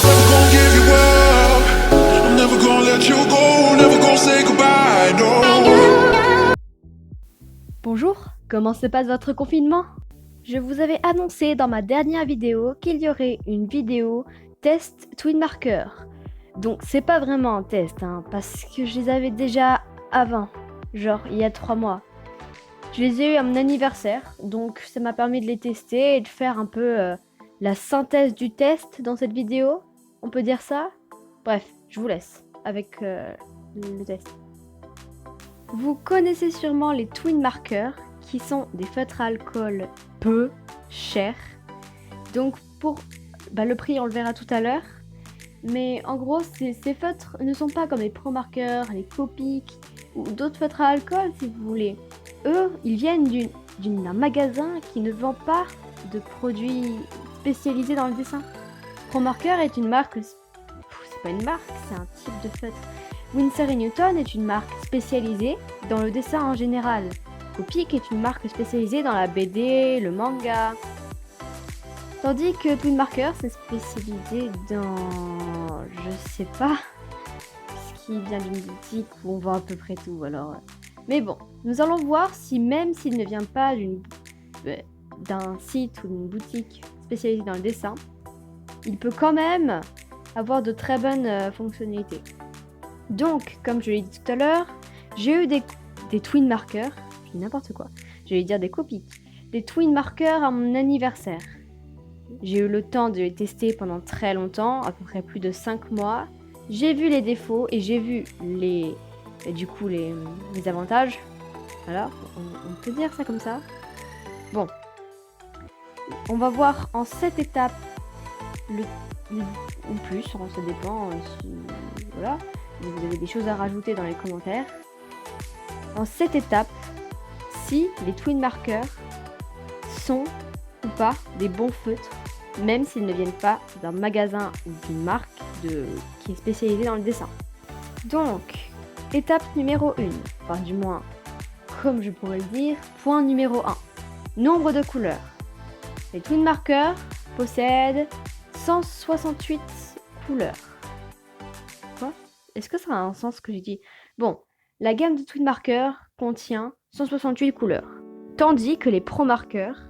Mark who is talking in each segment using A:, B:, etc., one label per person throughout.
A: Never gonna give you up. I'm never gonna let you go. Never gonna say goodbye, no.
B: Bonjour, comment se passe votre confinement? Je vous avais annoncé dans ma dernière vidéo qu'il y aurait une vidéo test Twin Marker. Donc c'est pas vraiment un test, parce que je les avais déjà avant, genre il y a 3 mois. Je les ai eu à mon anniversaire, donc ça m'a permis de les tester et de faire un peu la synthèse du test dans cette vidéo. On peut dire ça? Bref, je vous laisse avec le test. Vous connaissez sûrement les Twin Markers, qui sont des feutres à alcool peu chers. Donc pour le prix, on le verra tout à l'heure. Mais en gros, ces feutres ne sont pas comme les Pro Markers, les Copic ou d'autres feutres à alcool si vous voulez. Eux, ils viennent d'un magasin qui ne vend pas de produits spécialisés dans le dessin. Pro Marker est une marque... C'est pas une marque, c'est un type de feutre. Winsor & Newton est une marque spécialisée dans le dessin en général. Copic est une marque spécialisée dans la BD, le manga. Tandis que Twin Marker s'est spécialisé dans... je sais pas. Ce qui vient d'une boutique où on vend à peu près tout alors. Mais bon, nous allons voir si même s'il ne vient pas d'un site ou d'une boutique spécialisée dans le dessin, il peut quand même avoir de très bonnes fonctionnalités. Donc, comme je l'ai dit tout à l'heure, j'ai eu des Twin Markers, je dis n'importe quoi, j'allais dire des Copic, des Twin Markers à mon anniversaire. J'ai eu le temps de les tester pendant très longtemps, à peu près plus de 5 mois. J'ai vu les défauts et j'ai vu les avantages. Voilà, on peut dire ça comme ça. Bon, on va voir en 7 étapes, ou plus, ça dépend si vous avez des choses à rajouter dans les commentaires. En 7 étapes, si les Twin Markers sont ou pas des bons feutres, même s'ils ne viennent pas d'un magasin ou d'une marque qui est spécialisée dans le dessin. Donc, étape numéro 1, enfin du moins, comme je pourrais le dire, point numéro 1, nombre de couleurs. Les Twin Markers possèdent 168 couleurs. Quoi? Est-ce que ça a un sens ce que j'ai dit? Bon, la gamme de Twin Markers contient 168 couleurs, tandis que les Pro Markers,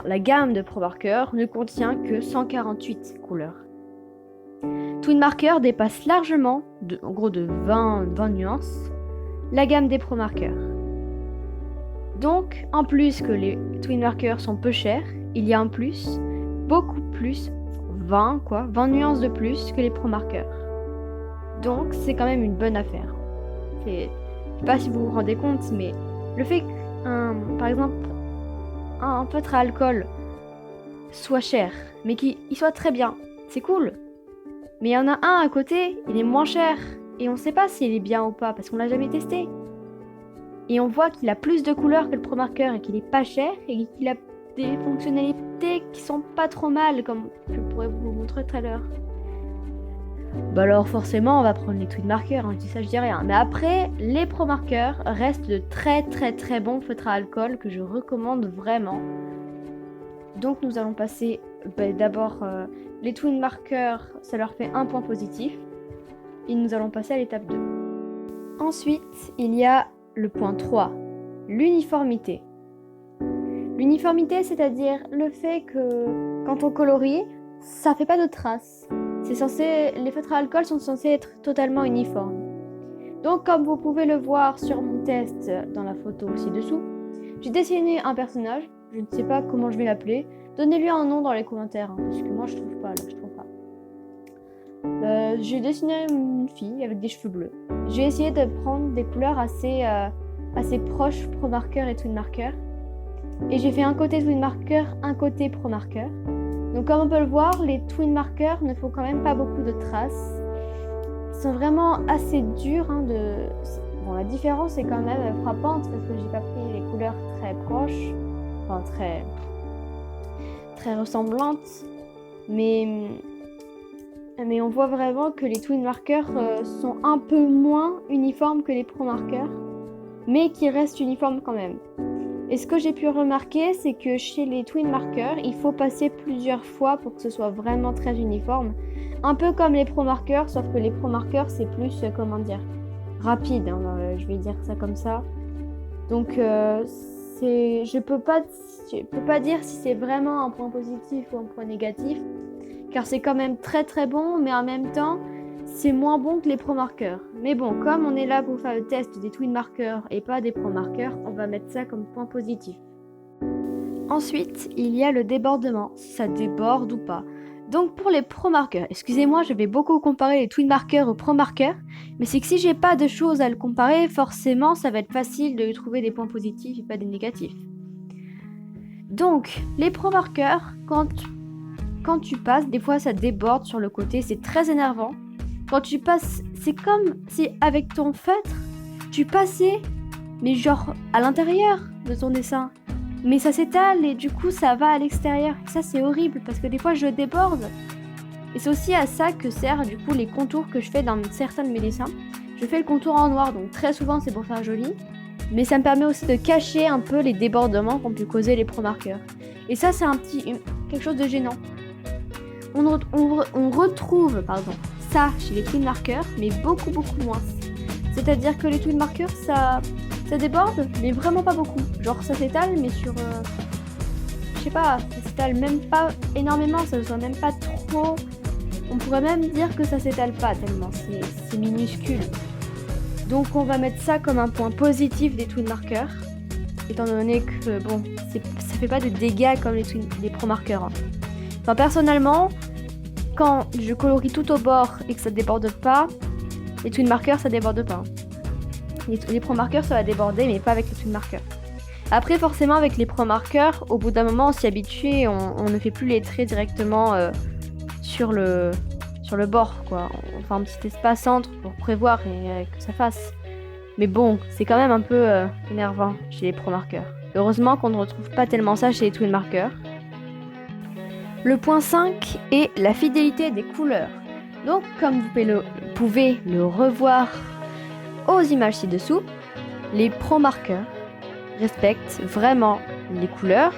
B: la gamme de Pro Markers ne contient que 148 couleurs. Twin Marker dépasse largement, en gros de 20 nuances, la gamme des Pro Markers. Donc, en plus que les Twin Markers sont peu chers, il y a en plus, beaucoup plus, 20 nuances de plus que les Pro Markers. Donc, c'est quand même une bonne affaire. Je sais pas si vous vous rendez compte, mais le fait que, par exemple, un feutre à alcool soit cher, mais qu'il soit très bien, c'est cool. Mais il y en a un à côté, il est moins cher, et on sait pas s'il est bien ou pas, parce qu'on l'a jamais testé. Et on voit qu'il a plus de couleurs que le Pro Marker, et qu'il est pas cher, et qu'il a des fonctionnalités qui sont pas trop mal, comme je pourrais vous montrer tout à l'heure. Bah alors forcément on va prendre les Twin Markers, je dis ça je dis rien. Mais après, les Pro Markers restent de très très très bons feutres à alcool que je recommande vraiment. Donc nous allons passer d'abord les Twin Markers, ça leur fait un point positif. Et nous allons passer à l'étape 2. Ensuite, il y a le point 3, l'uniformité. L'uniformité, c'est-à-dire le fait que quand on colorie, ça fait pas de traces. Les feutres à alcool sont censés être totalement uniformes. Donc comme vous pouvez le voir sur mon test dans la photo ci-dessous, j'ai dessiné un personnage, je ne sais pas comment je vais l'appeler, donnez-lui un nom dans les commentaires, parce que moi je trouve pas. J'ai dessiné une fille avec des cheveux bleus. J'ai essayé de prendre des couleurs assez proches Pro Marker et Twin Marker. Et j'ai fait un côté Twin Marker, un côté Pro Marker. Donc comme on peut le voir, les Twin Markers ne font quand même pas beaucoup de traces. Ils sont vraiment assez durs. Bon, la différence est quand même frappante parce que j'ai pas pris les couleurs très proches, enfin très ressemblantes. Mais on voit vraiment que les Twin Markers sont un peu moins uniformes que les Pro Markers, mais qui restent uniformes quand même. Et ce que j'ai pu remarquer, c'est que chez les twin markers, il faut passer plusieurs fois pour que ce soit vraiment très uniforme. Un peu comme les pro markers, sauf que les pro markers, c'est plus, rapide, hein, je vais dire ça comme ça. Donc, je peux pas dire si c'est vraiment un point positif ou un point négatif, car c'est quand même très très bon, mais en même temps, c'est moins bon que les pro markers. Mais bon, comme on est là pour faire le test des twin markers et pas des pro markers, on va mettre ça comme point positif. Ensuite, il y a le débordement, si ça déborde ou pas. Donc pour les pro markers, excusez-moi, je vais beaucoup comparer les twin markers aux pro markers, mais c'est que si j'ai pas de choses à le comparer, forcément ça va être facile de trouver des points positifs et pas des négatifs. Donc les pro markers, quand tu passes, des fois ça déborde sur le côté, c'est très énervant. Quand tu passes, c'est comme si avec ton feutre, tu passais, mais genre à l'intérieur de ton dessin. Mais ça s'étale et du coup ça va à l'extérieur. Et ça c'est horrible parce que des fois je déborde. Et c'est aussi à ça que servent du coup les contours que je fais dans certains de mes dessins. Je fais le contour en noir, donc très souvent c'est pour faire joli. Mais ça me permet aussi de cacher un peu les débordements qu'ont pu causer les pro markers. Et ça c'est quelque chose de gênant. On retrouve ça chez les twin markers, mais beaucoup moins. C'est-à-dire que les twin markers, ça déborde, mais vraiment pas beaucoup. Genre ça s'étale, mais sur... je sais pas, ça s'étale même pas énormément, ça ne soit même pas trop... On pourrait même dire que ça s'étale pas tellement, c'est minuscule. Donc on va mettre ça comme un point positif des twin markers, étant donné que, bon, ça fait pas de dégâts comme les pro markers. Hein. Enfin, personnellement, quand je colorie tout au bord et que ça déborde pas, les twin markers ça déborde pas. Les pro markers ça va déborder, mais pas avec les twin markers. Après, forcément, avec les pro markers, au bout d'un moment on s'y habitue et on ne fait plus les traits directement sur le bord, quoi. On fait un petit espace entre pour prévoir et que ça fasse. Mais bon, c'est quand même un peu énervant chez les pro markers. Heureusement qu'on ne retrouve pas tellement ça chez les twin markers. Le point 5 est la fidélité des couleurs. Donc, comme vous pouvez le revoir aux images ci-dessous, les pro markers respectent vraiment les couleurs.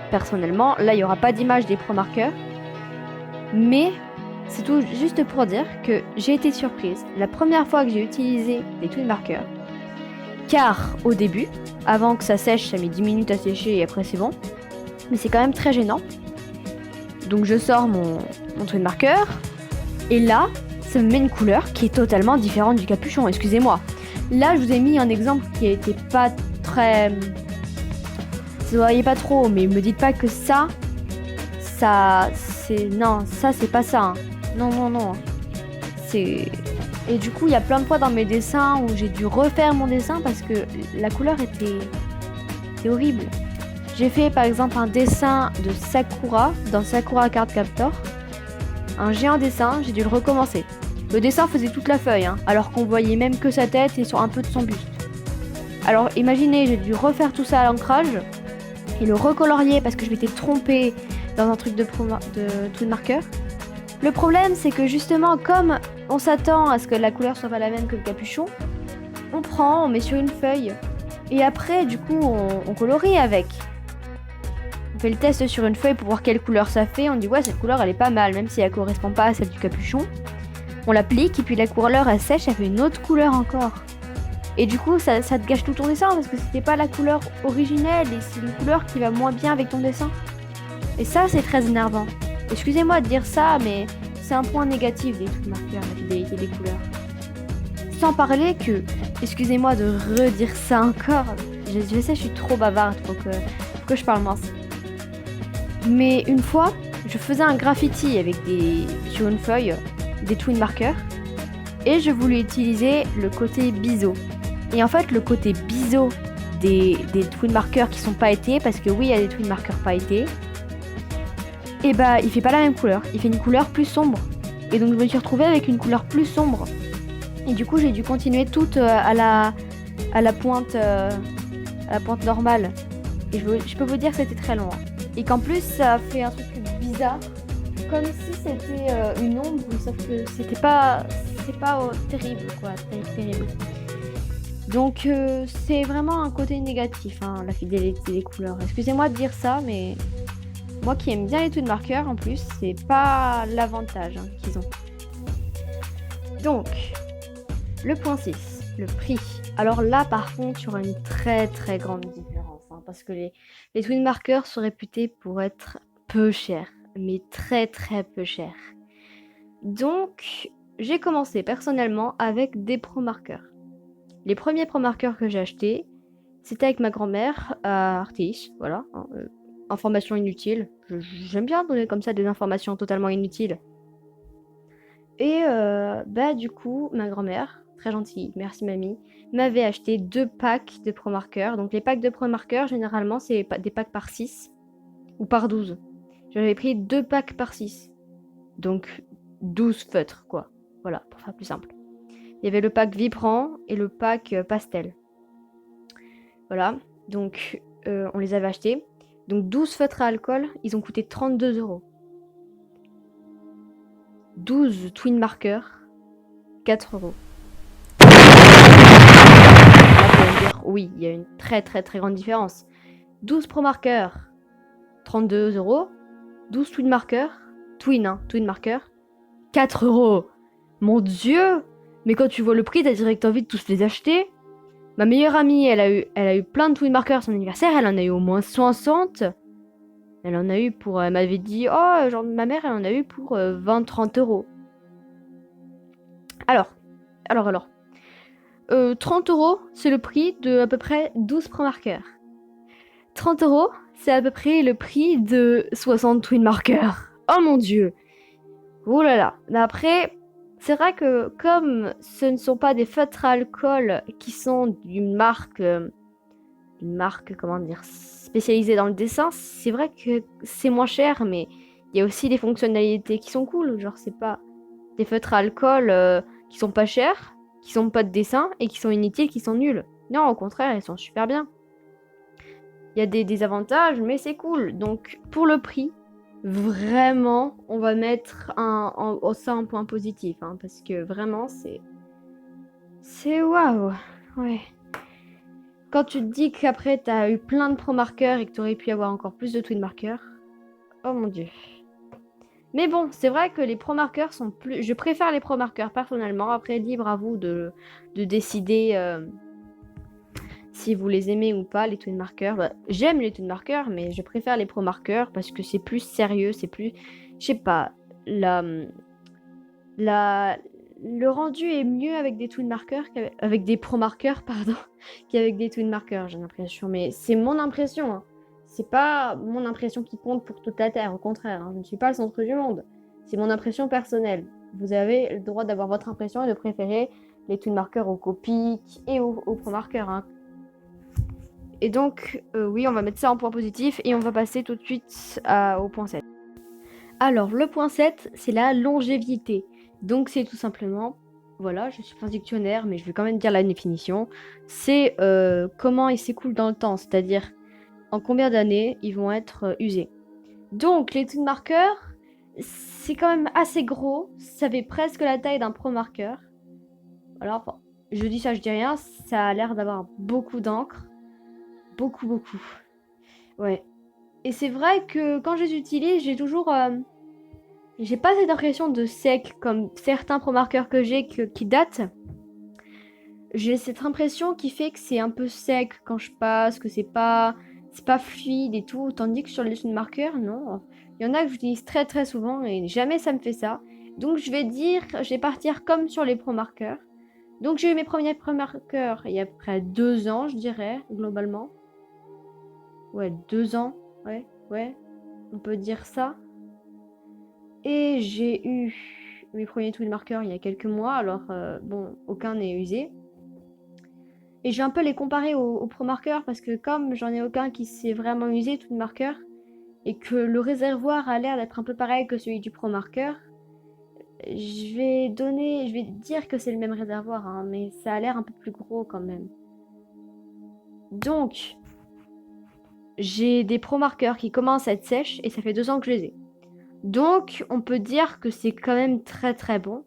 B: Personnellement, là, il n'y aura pas d'image des pro markers. Mais c'est tout juste pour dire que j'ai été surprise la première fois que j'ai utilisé les twin markers. Car au début, avant que ça sèche, ça met 10 minutes à sécher et après c'est bon. Mais c'est quand même très gênant. Donc je sors mon twin marker. Et là, ça me met une couleur qui est totalement différente du capuchon, excusez-moi. Là, je vous ai mis un exemple qui était pas très... Ça se voyait pas trop, mais me dites pas que ça c'est... Non, ça c'est pas ça. Hein. Non. C'est... Et du coup, il y a plein de fois dans mes dessins où j'ai dû refaire mon dessin parce que la couleur était horrible. J'ai fait par exemple un dessin de Sakura dans Sakura Card Captor. Un géant dessin, j'ai dû le recommencer. Le dessin faisait toute la feuille, hein, alors qu'on voyait même que sa tête et un peu de son buste. Alors imaginez, j'ai dû refaire tout ça à l'ancrage et le recolorier parce que je m'étais trompée dans un truc de twin marker. Le problème, c'est que justement, comme on s'attend à ce que la couleur soit pas la même que le capuchon, on met sur une feuille et après, du coup, on colorie avec. On fait le test sur une feuille pour voir quelle couleur ça fait. On dit ouais, cette couleur elle est pas mal, même si elle correspond pas à celle du capuchon. On l'applique et puis la couleur elle sèche, elle fait une autre couleur encore. Et du coup ça te gâche tout ton dessin parce que c'était pas la couleur originelle et c'est une couleur qui va moins bien avec ton dessin. Et ça c'est très énervant. Excusez-moi de dire ça, mais c'est un point négatif des twin markers, la fidélité des couleurs. Sans parler que, excusez-moi de redire ça encore, je sais je suis trop bavarde pour que je parle moins. Mais une fois, je faisais un graffiti sur une feuille des twin markers et je voulais utiliser le côté biseau. Et en fait, le côté biseau des twin markers qui sont pailletés, parce que oui, il y a des twin markers pailletés, et bah, il fait pas la même couleur. Il fait une couleur plus sombre. Et donc, je me suis retrouvée avec une couleur plus sombre. Et du coup, j'ai dû continuer toute à la pointe normale. Et je peux vous dire que c'était très long. Hein. Et qu'en plus, ça a fait un truc bizarre. Comme si c'était une ombre, sauf que c'est pas terrible, quoi. Terrible. Donc c'est vraiment un côté négatif, hein, la fidélité des couleurs. Excusez-moi de dire ça, mais moi qui aime bien les Twin Markers, en plus, c'est pas l'avantage hein, qu'ils ont. Donc, le point 6, le prix. Alors là, par contre, il y aura une très très grande différence, hein, parce que les Twin Markers sont réputés pour être peu chers, mais très très peu chers. Donc, j'ai commencé personnellement avec des Pro Markers. Les premiers Pro Markers que j'ai achetés, c'était avec ma grand-mère à Artis, voilà. Hein, information inutile. J'aime bien donner comme ça des informations totalement inutiles. Et bah du coup, ma grand-mère, très gentille, merci mamie, m'avait acheté 2 packs de Pro Markers. Donc les packs de Pro Markers, généralement, c'est des packs par 6 ou par 12. J'avais pris 2 packs par 6. Donc 12 feutres, quoi. Voilà, pour faire plus simple. Il y avait le pack vibrant et le pack pastel. Voilà, donc on les avait achetés. Donc 12 feutres à alcool, ils ont coûté 32 €. 12 Twin Markers, 4 €. Là, vous allez me dire, oui, il y a une très très très grande différence. 12 Pro Markers, 32 €. 12 Twin Markers, Twin Markers, 4 €. Mon Dieu! Mais quand tu vois le prix, t'as direct envie de tous les acheter. Ma meilleure amie, elle a eu plein de Twin Markers à son anniversaire, elle en a eu au moins 60. Elle en a eu pour... Elle m'avait dit, oh, genre ma mère, elle en a eu pour 20-30 €. Alors. 30 €, c'est le prix de à peu près 12 Pro Markers. 30 €, c'est à peu près le prix de 60 Twin Markers. Oh mon Dieu! Oh là là! Mais après, c'est vrai que comme ce ne sont pas des feutres à alcool qui sont d'une marque, comment dire, spécialisée dans le dessin, c'est vrai que c'est moins cher, mais il y a aussi des fonctionnalités qui sont cool. Genre, c'est pas des feutres à alcool qui sont pas chers, qui sont pas de dessin et qui sont inutiles, qui sont nuls. Non, au contraire, ils sont super bien. Il y a des désavantages, mais c'est cool. Donc, pour le prix, vraiment, on va mettre ça en point positif, hein, parce que vraiment, c'est waouh. Ouais. Quand tu te dis qu'après, t'as eu plein de Pro Markers et que t'aurais pu avoir encore plus de Twin Markers, oh mon Dieu. Mais bon, c'est vrai que les Pro Markers sont plus... Je préfère les Pro Markers personnellement. Après, libre à vous de décider si vous les aimez ou pas, les Twin Markers. Bah, j'aime les Twin Markers, mais je préfère les Pro Markers parce que c'est plus sérieux, c'est plus... Je sais pas, le rendu est mieux avec des Twin Markers avec des Pro Markers, pardon, qu'avec des Twin Markers, j'ai l'impression. Mais c'est mon impression, hein. C'est pas mon impression qui compte pour toute la Terre, au contraire, hein. Je ne suis pas le centre du monde. C'est mon impression personnelle. Vous avez le droit d'avoir votre impression et de préférer les Twin Markers aux Copic et aux Pro Markers, hein. Et donc, oui, on va mettre ça en point positif et on va passer tout de suite au point 7. Alors, le point 7, c'est la longévité. Donc, c'est tout simplement, voilà, je suis pas un dictionnaire, mais je vais quand même dire la définition. C'est comment ils s'écoulent dans le temps, c'est-à-dire en combien d'années ils vont être usés. Donc, les Twin Markers, c'est quand même assez gros. Ça fait presque la taille d'un Pro Marker. Alors, je dis ça, je dis rien. Ça a l'air d'avoir beaucoup d'encre. Beaucoup. Ouais. Et c'est vrai que quand je les utilise, j'ai toujours... j'ai pas cette impression de sec comme certains Pro Markers que j'ai qui datent. J'ai cette impression qui fait que c'est un peu sec quand je passe, que c'est pas fluide et tout. Tandis que sur les Twin Markers, non. Il y en a que j'utilise très très souvent et jamais ça me fait ça. Donc je vais partir comme sur les Pro Markers. Donc j'ai eu mes premiers Pro Markers il y a près 2 ans, je dirais, globalement. Ouais, 2 ans. Ouais. On peut dire ça. Et j'ai eu mes premiers Twin Markers il y a quelques mois. Alors, bon, aucun n'est usé. Et je vais un peu les comparer aux Pro Markers parce que comme j'en ai aucun qui s'est vraiment usé, Twin Marker, et que le réservoir a l'air d'être un peu pareil que celui du Pro Marker, je vais dire que c'est le même réservoir, hein, mais ça a l'air un peu plus gros quand même. Donc, j'ai des Pro Markers qui commencent à être sèches et ça fait 2 ans que je les ai. Donc, on peut dire que c'est quand même très très bon.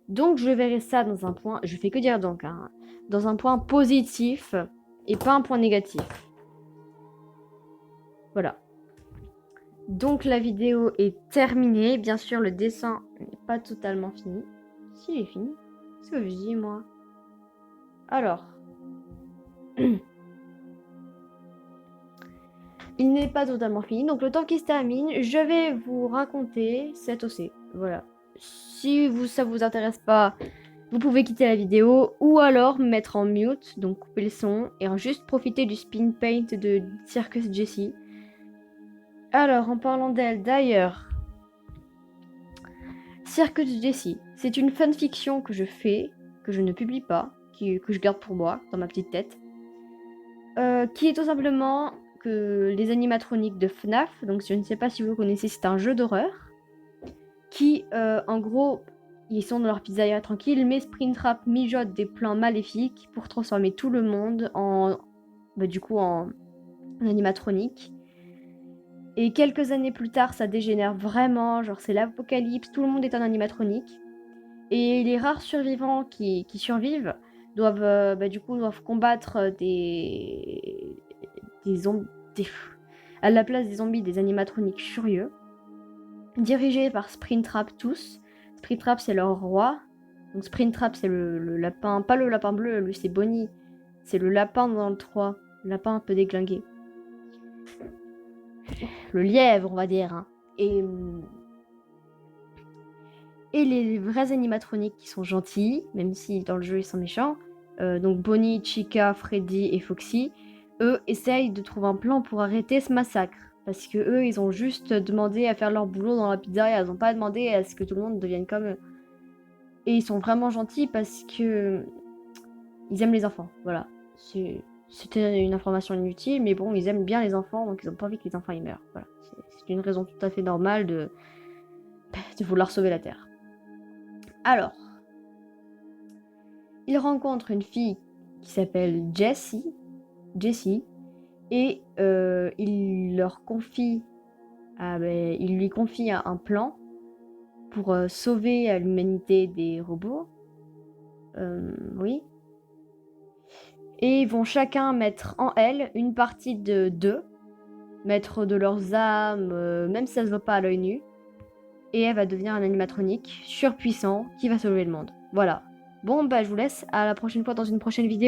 B: Donc je verrai ça dans un point, je fais que dire donc, hein, dans un point positif et pas un point négatif. Voilà. Donc la vidéo est terminée. Bien sûr, le dessin n'est pas totalement fini. Si, il est fini. C'est ce que je dis, moi. Alors. Il n'est pas totalement fini. Donc le temps qui se termine, je vais vous raconter cet OC. Voilà. Si ça vous intéresse pas, vous pouvez quitter la vidéo ou alors mettre en mute, donc couper le son et juste profiter du spin paint de Circus Jessie. Alors, en parlant d'elle, d'ailleurs, Circus Jessie, c'est une fanfiction que je fais, que je ne publie pas, que je garde pour moi, dans ma petite tête, qui est tout simplement que les animatroniques de FNAF, donc je ne sais pas si vous connaissez, c'est un jeu d'horreur, qui, en gros, ils sont dans leur pizzeria tranquille, mais Springtrap mijote des plans maléfiques pour transformer tout le monde en animatronique. Et quelques années plus tard, ça dégénère vraiment, genre c'est l'apocalypse, tout le monde est en animatronique. Et les rares survivants qui survivent doivent combattre des zombies, à la place des zombies, des animatroniques furieux, dirigés par Springtrap tous. Springtrap c'est leur roi. Donc Springtrap c'est le lapin, pas le lapin bleu, lui c'est Bonnie. C'est le lapin dans le 3, le lapin un peu déglingué. Le lièvre, on va dire. Hein. Et les vrais animatroniques qui sont gentils, même si dans le jeu ils sont méchants, donc Bonnie, Chica, Freddy et Foxy, eux essayent de trouver un plan pour arrêter ce massacre. Parce que eux, ils ont juste demandé à faire leur boulot dans la pizzeria, ils n'ont pas demandé à ce que tout le monde devienne comme eux. Et ils sont vraiment gentils parce que ils aiment les enfants, voilà. C'était une information inutile, mais bon, ils aiment bien les enfants, donc ils n'ont pas envie que les enfants y meurent. Voilà. C'est une raison tout à fait normale de vouloir sauver la Terre. Alors, il rencontre une fille qui s'appelle Jessie, et il lui confie un plan pour sauver l'humanité des robots. Oui. Et ils vont chacun mettre en elle une partie d'eux, mettre de leurs âmes, même si ça se voit pas à l'œil nu. Et elle va devenir un animatronique surpuissant qui va sauver le monde. Voilà. Bon, bah je vous laisse. À la prochaine fois dans une prochaine vidéo.